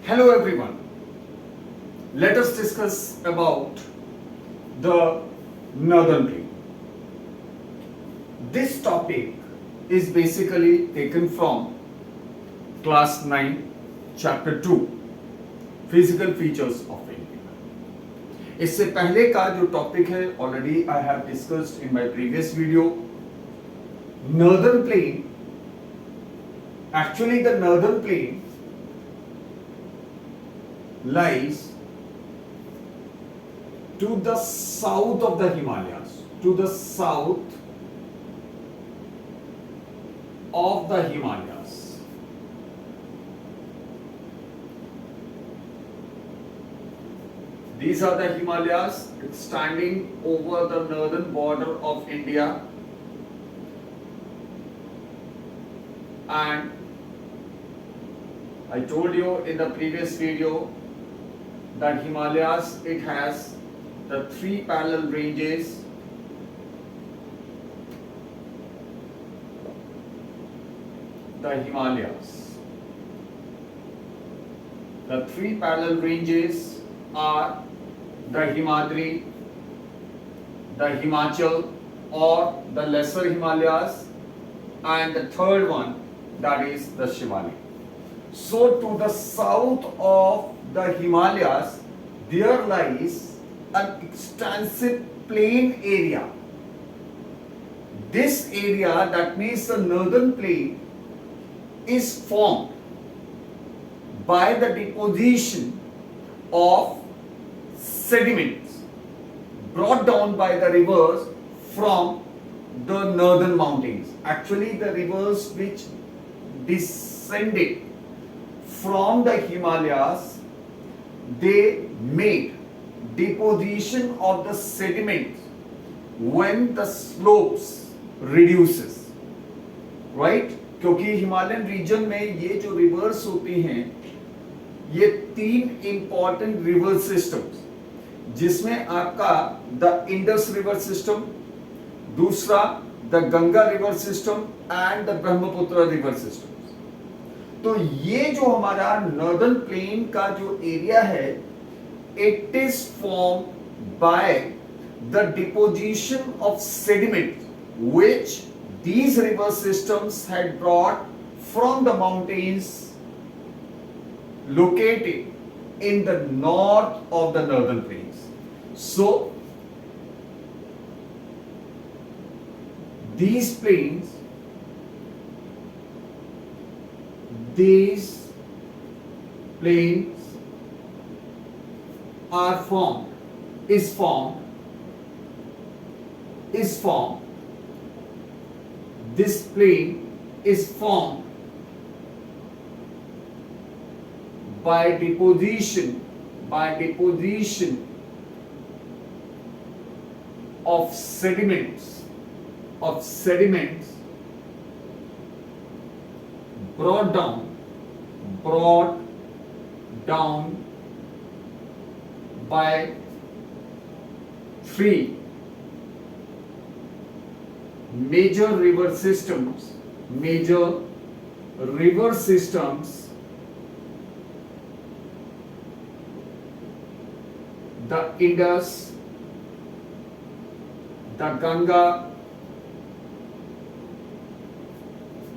Hello everyone. Let us discuss about the Northern Plain. This topic is basically taken from class 9 chapter 2 Physical Features of India. इससे पहले का जो topic है already I have discussed in my previous video. Northern Plain, actually the Northern Plain lies to the south of the Himalayas, to the south of the Himalayas. These are the Himalayas standing over the northern border of India, and I told you in the previous video that Himalayas, it has the three parallel ranges, the Himalayas. The three parallel ranges are the Himadri, the Himachal or the Lesser Himalayas, and the third one, that is the Shimali. So to the south of the Himalayas there lies an extensive plain area. This area, that means the Northern Plain, is formed by the deposition of sediments brought down by the rivers from the northern mountains. Actually the rivers which descended from the Himalayas, they made deposition of the sediments when the slopes reduces, right? क्योंकि Himalayan reason में ये जो reverse होती हैं, ये तीन important river systems, जिसमें आपका द इंडस रिवर सिस्टम, दूसरा the Ganga river system and the Brahmaputra river system. तो ये जो हमारा नॉर्दर्न प्लेन का जो एरिया है, it is form by the deposition of sediment which these river systems had brought from the mountains located in the north of the northern plains. So these plains, are formed, is formed. This plain is formed by deposition of sediments brought down by three major river systems, the Indus, the Ganga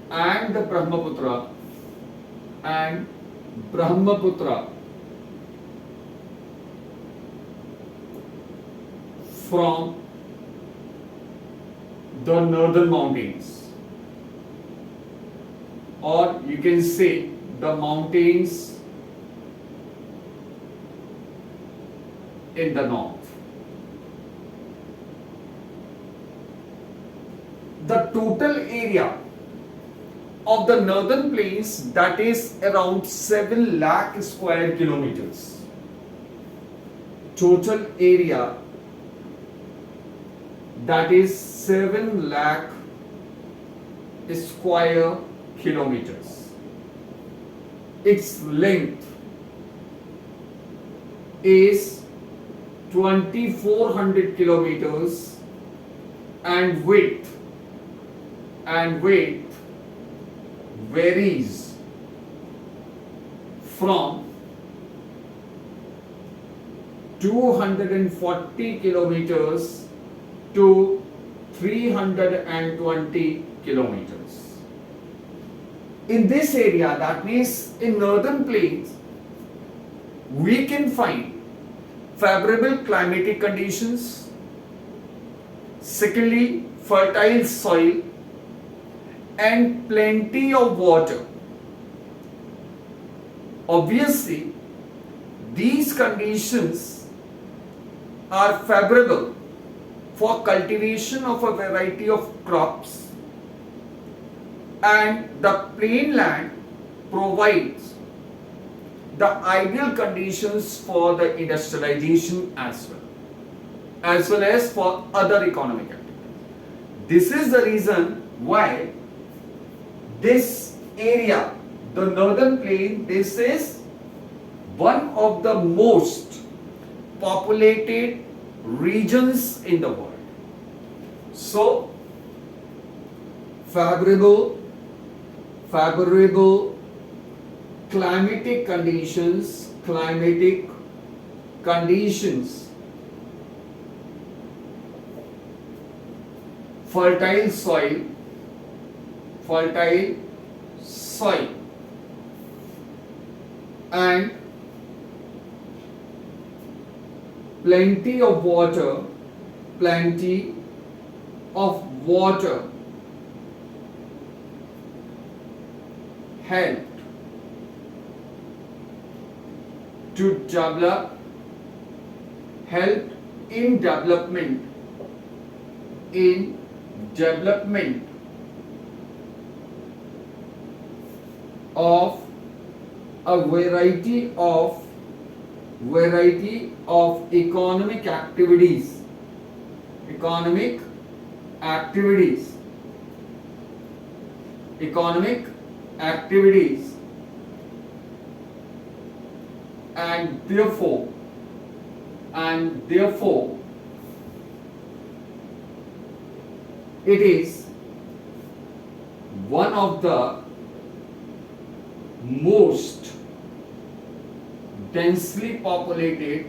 and the Brahmaputra from the northern mountains, or you can say the mountains in the north. The total area of the northern plains, that is around 7 lakh square kilometers. Total area, that is 7 lakh square kilometers. Its length is 2400 kilometers and width varies from 240 kilometers to 320 kilometers. In this area, that means in northern plains, we can find favorable climatic conditions, secondly fertile soil and plenty of water. Obviously, these conditions are favorable for cultivation of a variety of crops, and the plain land provides the ideal conditions for the industrialization as well as for other economic activities. This is the reason why this area, the northern plain, this is one of the most populated regions in the world. So, favorable climatic conditions, fertile soil, and plenty of water helped to helped in development of a variety of economic activities and therefore it is one of the most densely populated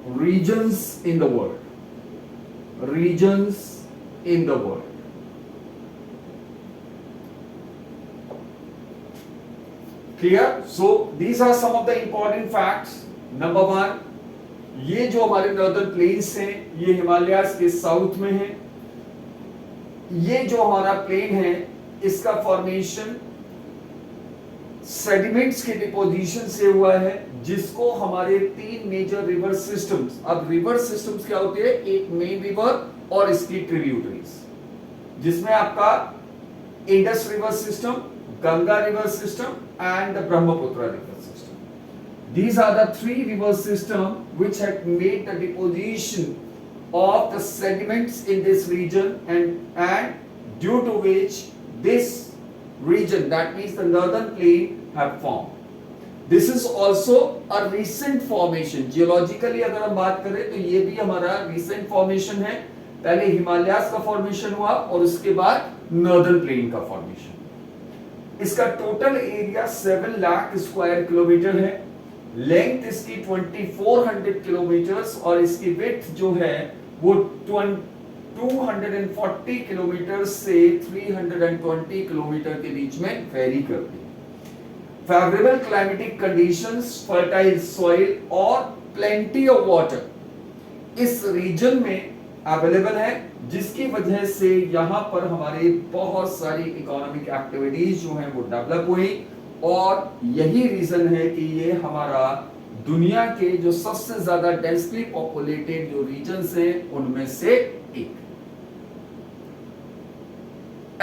regions in the world. Clear? So these are some of the important facts. Number 1, ये जो हमारे northern plains हैं, ये हिमालयाज के south में है. ये जो हमारा प्लेन है, इसका फॉर्मेशन सेडिमेंट्स के डिपोजिशन से हुआ है, जिसको हमारे 3 मेजर रिवर सिस्टम्स. अब रिवर सिस्टम्स क्या होते हैं? एक मेन रिवर और इसकी ट्रिब्यूटरीज, जिसमें आपका Indus river system, Ganga river system and the Brahmaputra river system. These are the 3 river systems which had made the deposition of the sediments in this region, and due to which this region, that means the northern plain, have formed. This is also a recent formation. Geologically अगर हम बात करें तो ये भी हमारा recent formation है. पहले हिमालयाज का फॉर्मेशन हुआ और उसके बाद नॉर्दर्न प्लेन का फॉर्मेशन. इसका total area 7 lakh square kilometre है. लेंथ इसकी 2400 किलोमीटर्स और इसकी विड्थ जो है वो 240 किलोमीटर से 320 किलोमीटर के बीच में वेरी करती है. Favourable climatic conditions, fertile soil और प्लेंटी ऑफ वाटर इस रीजन में अवेलेबल है, जिसकी वजह से यहाँ पर हमारे बहुत सारी इकोनॉमिक एक्टिविटीज जो हैं वो डेवलप हुई. और यही रीजन है कि ये हमारा दुनिया के जो सबसे ज्यादा डेंसली पॉपुलेटेड जो रीजन्स हैं उनमें से एक.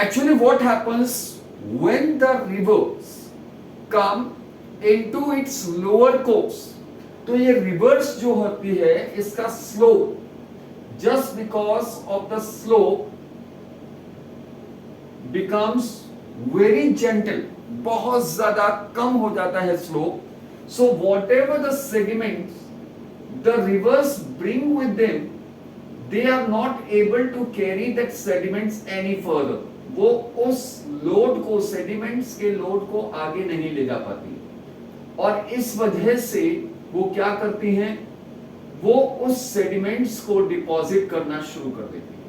Actually what happens when the reverse come into its lower course, तो ये रिवर्स जो होती है इसका slope, just because of the slope becomes very gentle, बहुत ज्यादा कम हो जाता है slope. So whatever the sediments the rivers bring with them, they are not able to carry that sediments any further. वो उस लोड को, सेडिमेंट्स के load को आगे नहीं ले जा पाती, और इस वजह से वो क्या करती हैं, वो उस सेडिमेंट्स को डिपॉजिट करना शुरू कर देती है।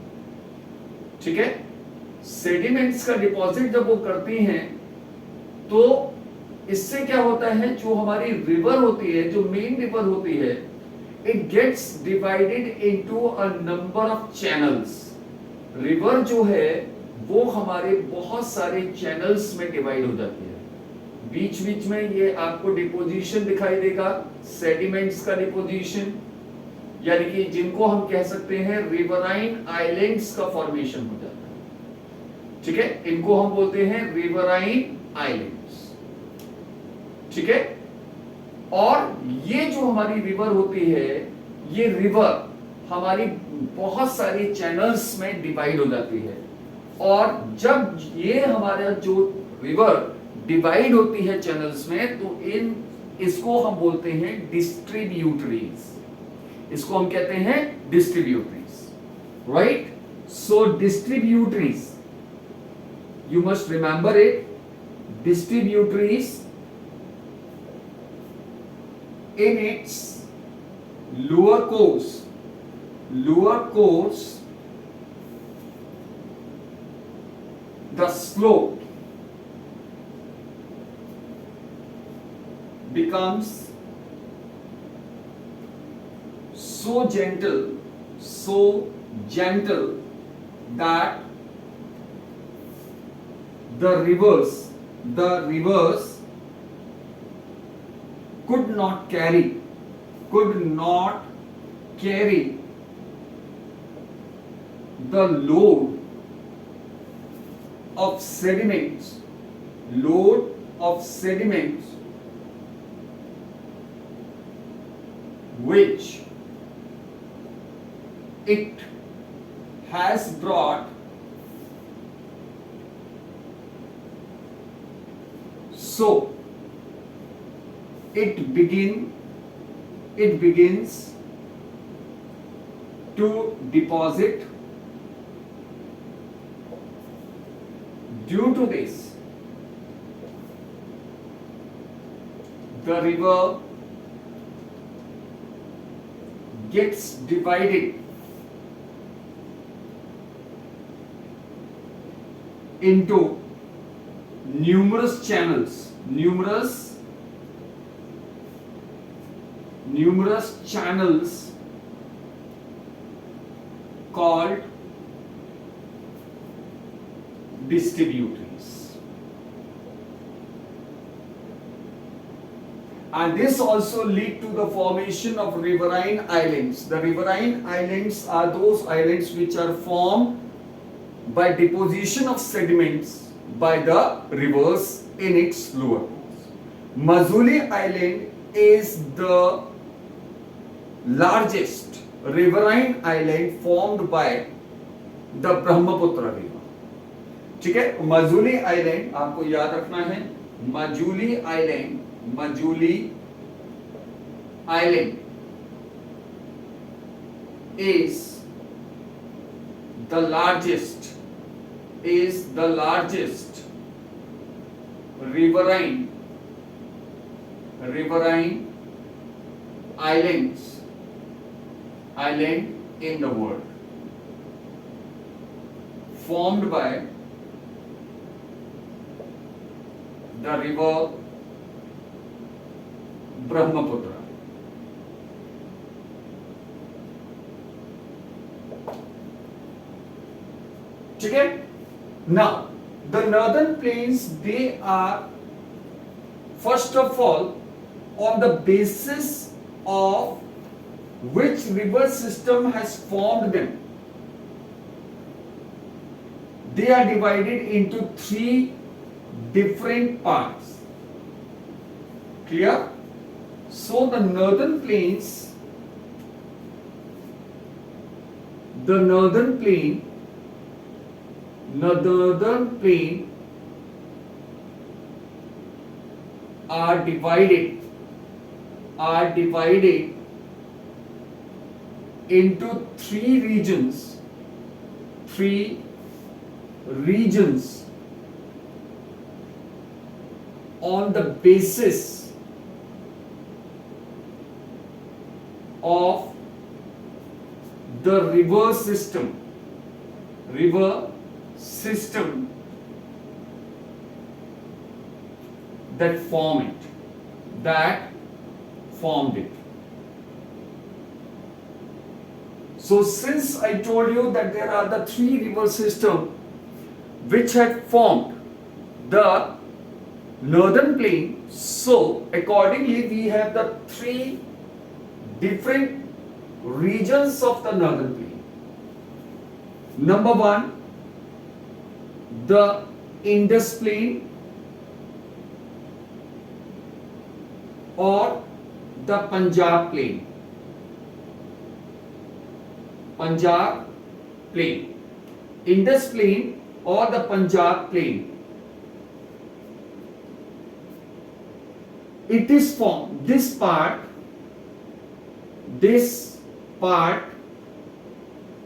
ठीक है, सेडिमेंट्स का डिपॉजिट जब वो करती हैं तो इससे क्या होता है, जो हमारी रिवर होती है, जो मेन रिवर होती है, it gets divided into a number of channels. River जो है वो हमारे बहुत सारे चैनल्स में डिवाइड हो जाती है। बीच बीच में ये आपको डिपोजिशन दिखाई देगा, सेडिमेंट्स का डिपोजिशन, यानी कि जिनको हम कह सकते हैं रिवराइन आइलैंड्स का फॉर्मेशन हो जाता है। ठीक है, इनको हम बोलते हैं रिवराइन आइलैंड्स। ठीक है, और ये जो हमारी रिवर होती है, ये रिवर हमारी बहुत सारी चैनल्स में डिवाइड हो जाती है, और जब ये हमारा जो रिवर डिवाइड होती है चैनल्स में, तो इसको हम बोलते हैं डिस्ट्रीब्यूटरीज। इसको हम कहते हैं distributaries, right. So distributaries, you must remember it, distributaries in its lower course the slope becomes so gentle that the rivers could not carry the load of sediments which it has brought. So it begins to deposit. Due to this, the river gets divided into numerous channels called distributaries. And this also lead to the formation of riverine islands. The riverine islands are those islands which are formed by deposition of sediments by the rivers in its lower course. Majuli Island is the largest riverine island formed by the Brahmaputra river. ठीक है, Majuli island आपको याद रखना है, Majuli island is the largest riverine island in the world, formed by the river Brahmaputra. ठीक है, now the northern plains, they are first of all on the basis of which river system has formed them. They are divided into 3 different parts. Clear? So the northern plains are divided into 3 regions, 3 regions on the basis of the river system that formed it. So since I told you that there are the three river system which had formed the northern plain, so accordingly we have the three different regions of the northern plain. Number one, the Indus plain or the Punjab plain. Indus plain or the Punjab plain. It is formed, this part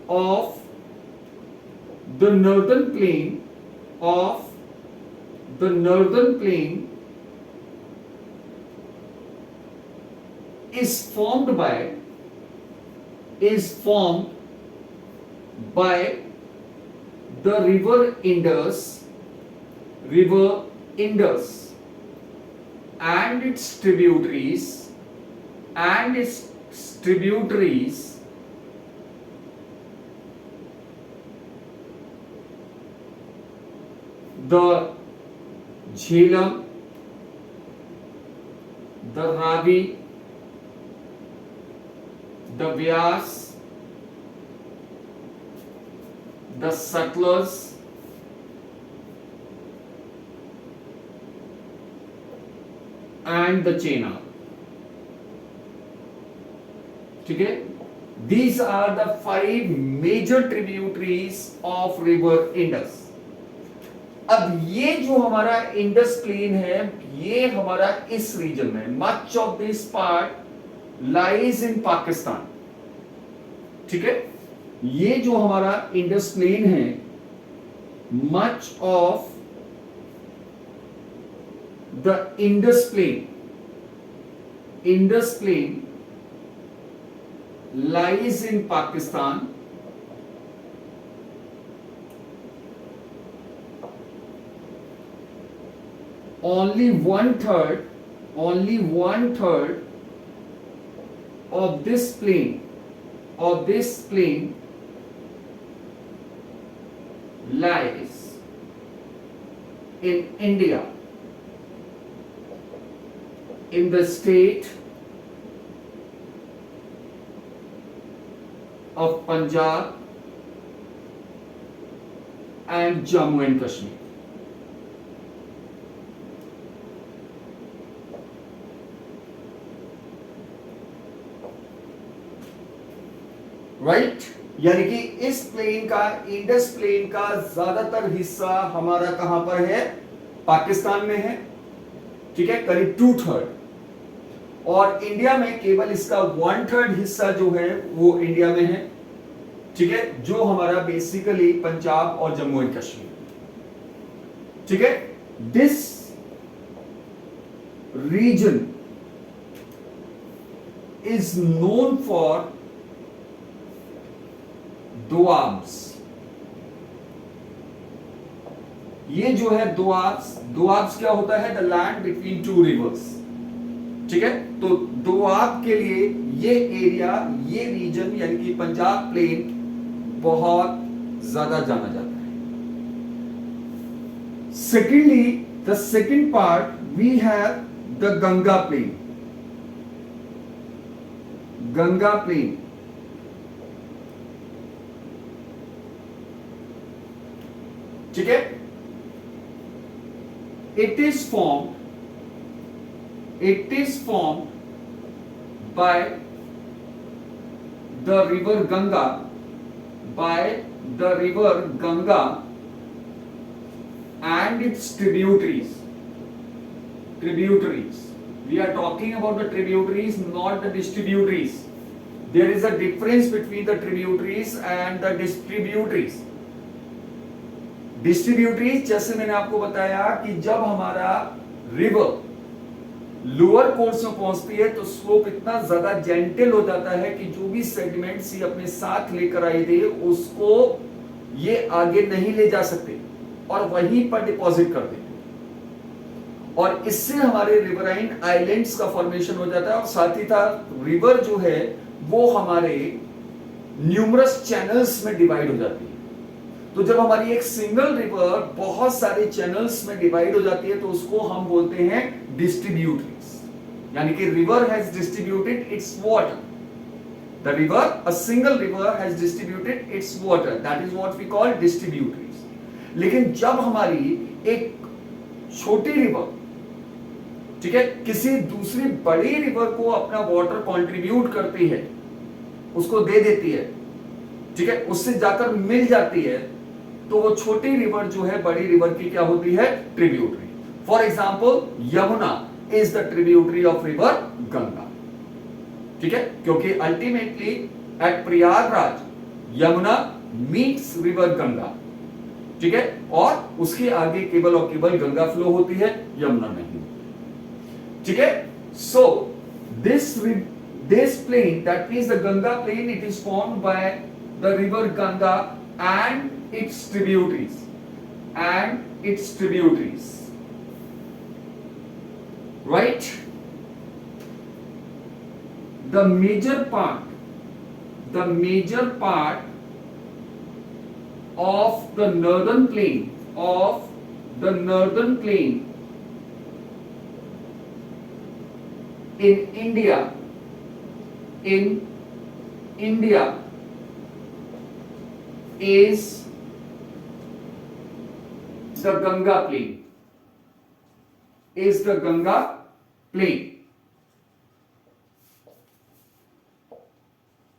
of the northern plain is formed by the river Indus and its tributaries the Jhelum, the Ravi, the Vyas, the Sutlej, and the Chenab. ठीक है? These are the 5 major tributaries of river Indus. अब ये जो हमारा Indus plain है, ये हमारा इस रीजन में, much of this part lies in Pakistan. ठीक है? ये जो हमारा इंडस प्लेन है, much of the Indus plain lies in Pakistan. Only one third of this plain lies in India, in the state of Punjab and Jammu and Kashmir. Right? यानी कि इस plane का, इंडस प्लेन का ज्यादातर हिस्सा हमारा कहां पर है? पाकिस्तान में है. ठीक है, करीब 2/3. और इंडिया में केवल इसका 1/3 हिस्सा जो है वो इंडिया में है. ठीक है, जो हमारा बेसिकली पंजाब और जम्मू एंड कश्मीर. ठीक है, this region is known for doabs. ये जो है दोआब्स क्या होता है? The land between 2 rivers. ठीक है, तो दोआब के लिए ये एरिया, ये रीजन यानी कि पंजाब प्लेन बहुत ज्यादा जाना जाता है. Secondly, the second part we have the Ganga plain. ठीक है, it is formed by the river Ganga and its tributaries. We are talking about the tributaries, not the distributaries. There is a difference between the tributaries and the distributaries. Distributaries, जैसे मैंने आपको बताया कि जब हमारा river lower course में पहुंचती है तो स्लोप इतना ज्यादा जेंटल हो जाता है कि जो भी सेगमेंट्स ये अपने साथ लेकर आई थी उसको ये आगे नहीं ले जा सकते और वहीं पर डिपॉजिट कर देते, और इससे हमारे रिवराइन आइलैंड्स का फॉर्मेशन हो जाता है। और साथ ही साथ रिवर जो है वो हमारे न्यूमरस चैनल्स में डिवाइड हो जाती है। तो जब हमारी एक सिंगल रिवर बहुत सारे चैनल्स में डिवाइड हो जाती है तो उसको हम बोलते हैं डिस्ट्रीब्यूटरीज, यानी कि river has distributed its water. The river, a single river has distributed its water, that is what we call distributaries. लेकिन जब हमारी एक छोटी रिवर, ठीक है, किसी दूसरी बड़ी रिवर को अपना वाटर कंट्रीब्यूट करती है, उसको दे देती है, ठीक है, उससे जाकर मिल जाती है, तो वो छोटी रिवर जो है बड़ी रिवर की क्या होती है? Tributary. For example Yamuna is the tributary of river Ganga, ठीक है, क्योंकि ultimately at Prayagraj Yamuna meets river Ganga, ठीक है, और उसके आगे केवल और केवल गंगा फ्लो होती है, यमुना नहीं, ठीक है। सो this plain, that means the Ganga plain, it is formed by the river Ganga and its tributaries, right? The major part of the northern plain in India is the Ganga plain.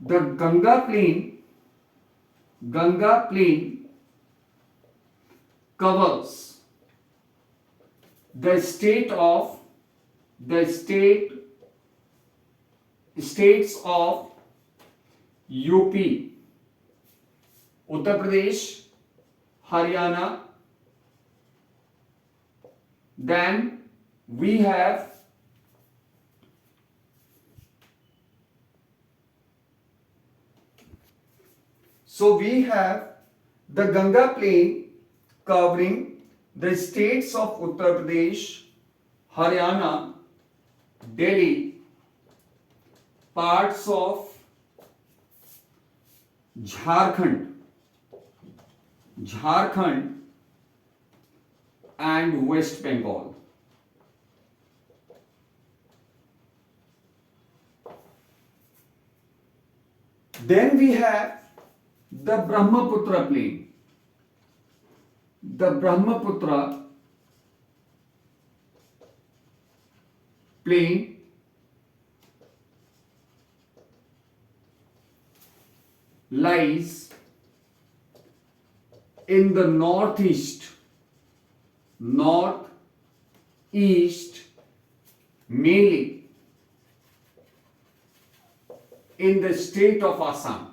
The Ganga plain covers the states of UP, Uttar Pradesh, Haryana. Then we have the Ganga plain covering the states of Uttar Pradesh, Haryana, Delhi, parts of Jharkhand and West Bengal. Then we have the Brahmaputra plain. The Brahmaputra plain lies in the northeast, mainly in the state of Assam.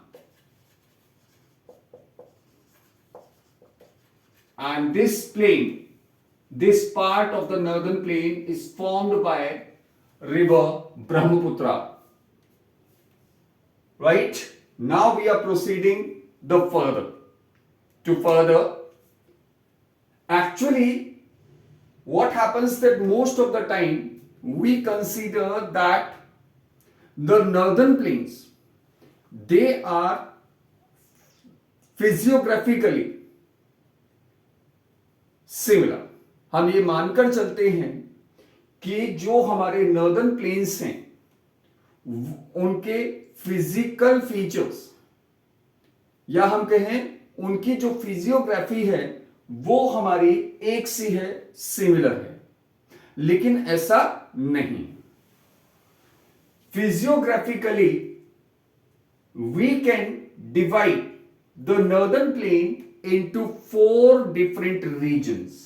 And this part of the northern plain is formed by river Brahmaputra. Right? Now we are proceeding further. Actually, what happens that most of the time we consider that the northern plains, they are physiographically similar. हम ये मानकर चलते हैं कि जो हमारे northern plains हैं उनके फिजिकल फीचर्स, या हम कहें उनकी जो फिजियोग्राफी है वो हमारी एक सी है, सिमिलर है, लेकिन ऐसा नहीं। Physiographically we can divide the northern plain into 4 different regions.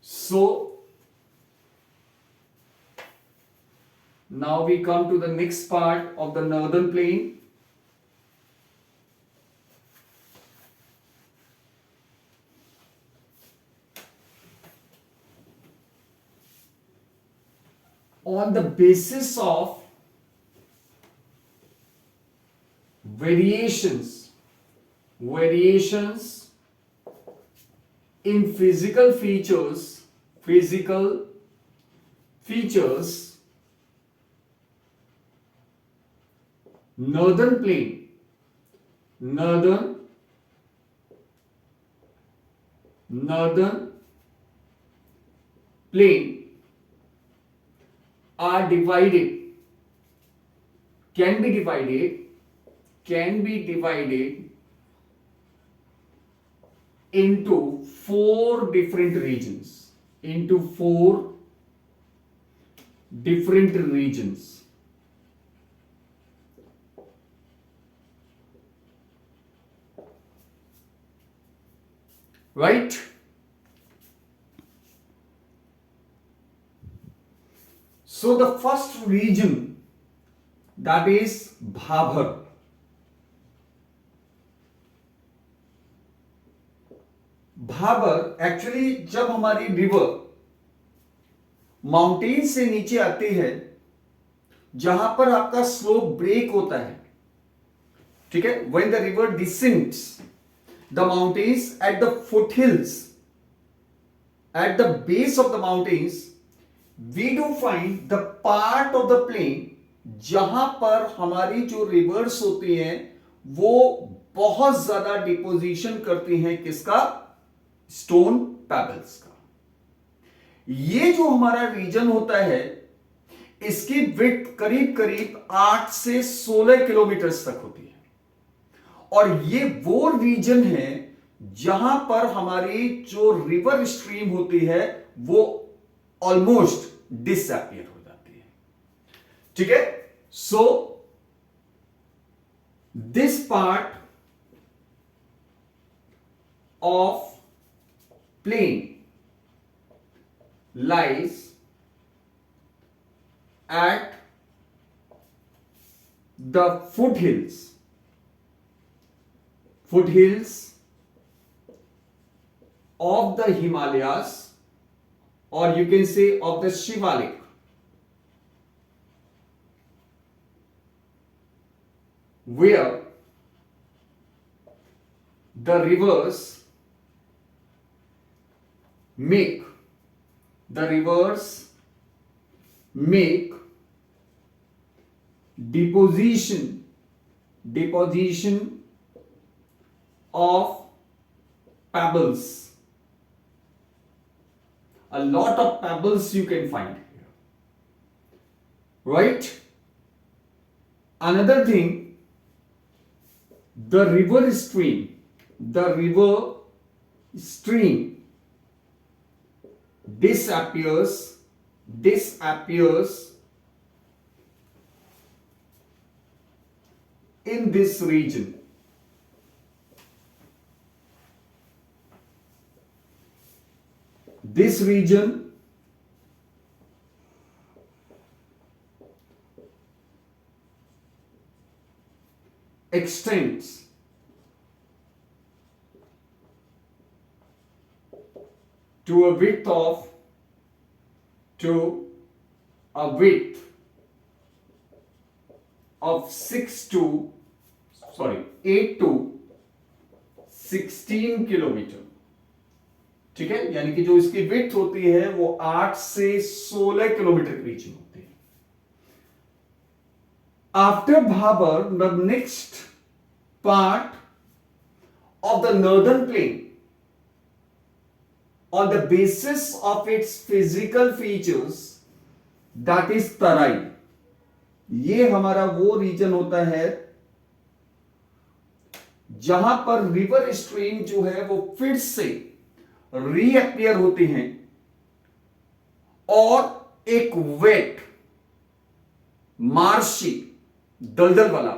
So now we come to the next part of the northern plain. on the basis of variations in physical features, northern plain are divided, can be divided into four different regions. Right? So the first region, that is Bhabhar. Bhabar actually जब हमारी river mountain से नीचे आती है, जहां पर आपका slope break होता है, ठीक है, when the river descends the mountains at the foothills, at the base of the mountains, we do find the part of the plain जहां पर हमारी जो रिवर्स होती हैं वो बहुत ज्यादा डिपोजिशन करती हैं, किसका? स्टोन पैबल्स का। ये जो हमारा रीजन होता है, इसकी विड्थ करीब करीब 8 से 16 किलोमीटर तक होती है, और ये वो रीजन है जहां पर हमारी जो रिवर स्ट्रीम होती है वो ऑलमोस्ट डिसअपियर हो जाती है, ठीक है। So this part of plain lies at the foothills of the Himalayas, or you can say of the Shivalik, where the rivers make deposition of pebbles. A lot of pebbles you can find here, right? Another thing, the river stream disappears in this region. This region extends to a width of 8 to 16 kilometre, ठीक है, यानी कि जो इसकी width होती है वो 8 से 16 किलोमीटर के बीच में होती है। After Bhabar, the next part of the northern plane on the basis of its physical features, that is तराई। ये हमारा वो रीजन होता है जहां पर रिवर स्ट्रीम जो है वो फिर से रीअपियर होती हैं, और एक वेट, मार्शी, दलदल वाला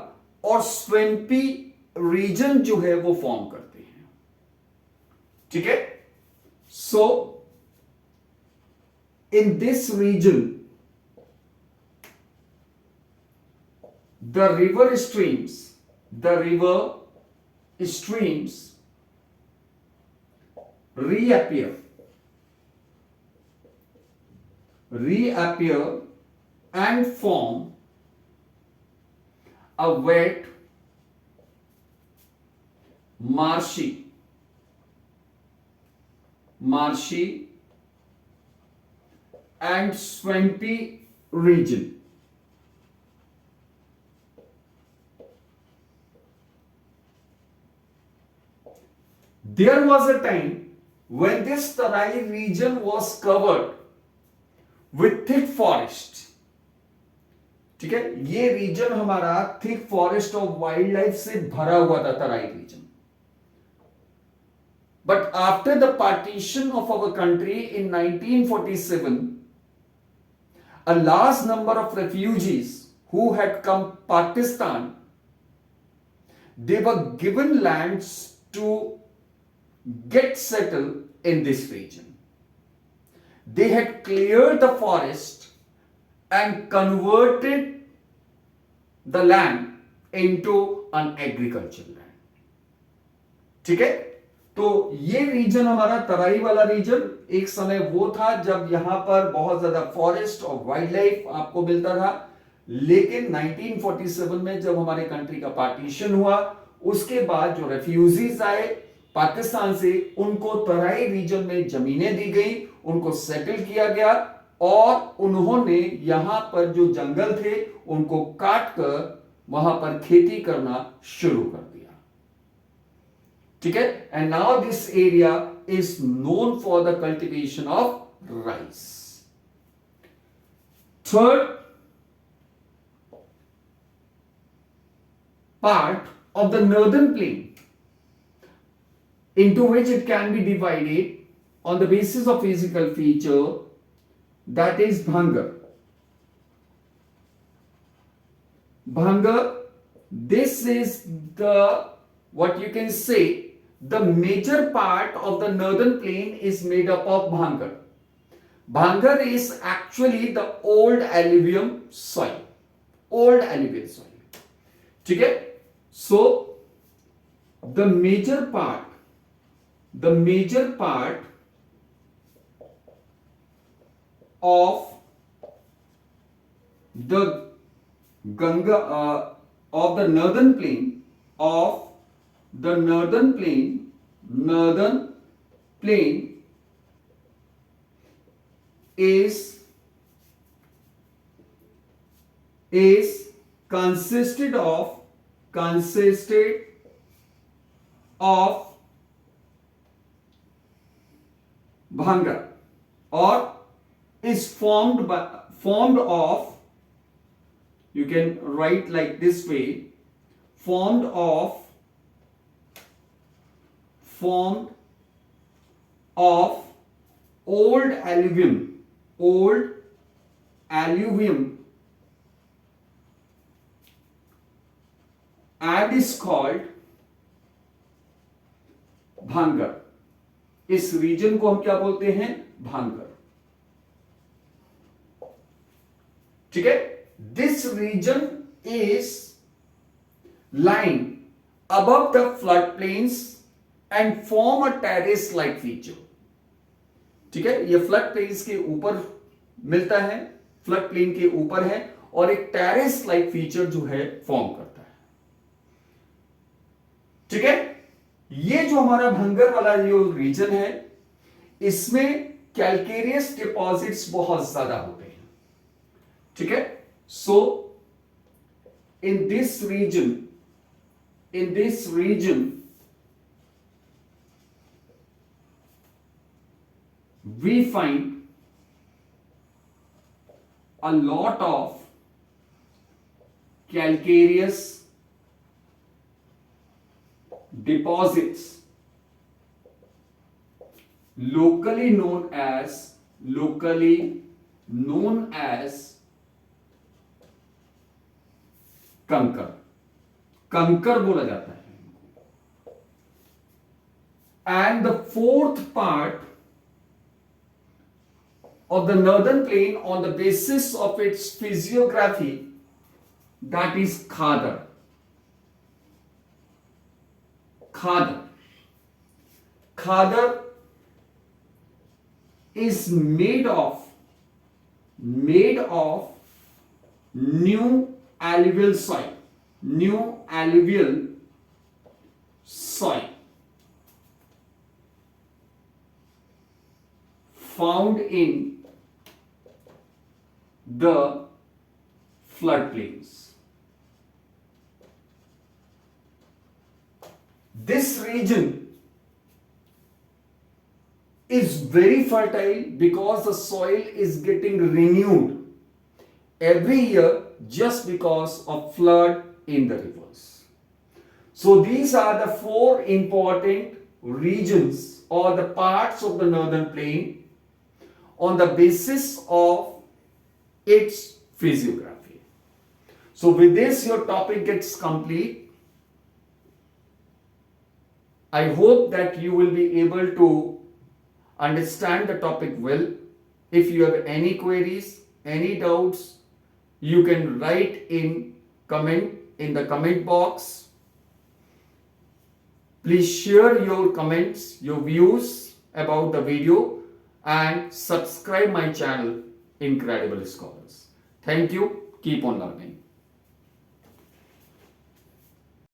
और स्वेम्पी रीजन जो है वो फॉर्म करती हैं, ठीक है। So, in this region, the river streams reappear and form a wet, marshy and swampy region. There was a time when this Tarai region was covered with thick forest. ठीक है, ये रीजन हमारा thick forest of wild life से भरा हुआ था, तराई reason. But after the partition of our country in 1947, a large number of refugees who had come Pakistan, they were given lands to get settled in this region. They had cleared the forest and converted the land into an agricultural land. ठीक है, तो ये reason हमारा तराई वाला reason एक समय वो था जब यहां पर बहुत ज्यादा फॉरेस्ट और वाइल्ड लाइफ आपको मिलता था. लेकिन 1947 में जब हमारे कंट्री का पार्टीशन हुआ, उसके बाद जो रेफ्यूजीज आए पाकिस्तान से, उनको तराई रीजन में जमीनें दी गई, उनको सेटल किया गया और उन्होंने यहां पर जो जंगल थे उनको काट कर वहां पर खेती करना शुरू कर दिया. ठीक है, and now this area is known for the cultivation of rice. Third part of the northern plain into which it can be divided on the basis of physical feature, that is Bhangar. Bhangar, this is the, what you can say, the major part of the northern plain is made up of Bhangar. Bhangar is actually the old alluvium soil. Old alluvial soil. ठीक है? So, the major part of the Ganga of the northern plain is consisted of Bhangar, or is formed of, you can write like this way, formed of old alluvium and is called Bhangar. इस region को हम क्या बोलते हैं? भांगर. ठीक है, this region is lying above the flood plains and form a terrace like feature. ठीक है, ये फ्लड प्लेन्स के ऊपर मिलता है, फ्लड प्लेन के ऊपर है और एक टेरेस लाइक फीचर जो है फॉर्म करता है. ठीक है, ये जो हमारा भंगर वाला जो रीजन है, इसमें कैल्केरियस डिपॉजिट्स बहुत ज्यादा होते हैं. ठीक है, so in this region we find a lot of calcareous deposits locally known as कंकर बोला जाता है. And the fourth part of the northern plain on the basis of its physiography, that is Khadar. Khadar is made of new alluvial soil, new alluvial soil found in the floodplains. This region is very fertile because the soil is getting renewed every year just because of flood in the rivers. So these are the four important regions or the parts of the northern plain on the basis of its physiography. So with this your topic gets complete. I hope that you will be able to understand the topic well. If you have any queries, any doubts, you can write in the comment box. Please share your comments, your views about the video and subscribe my channel Incredible Scholars. Thank you. Keep on learning.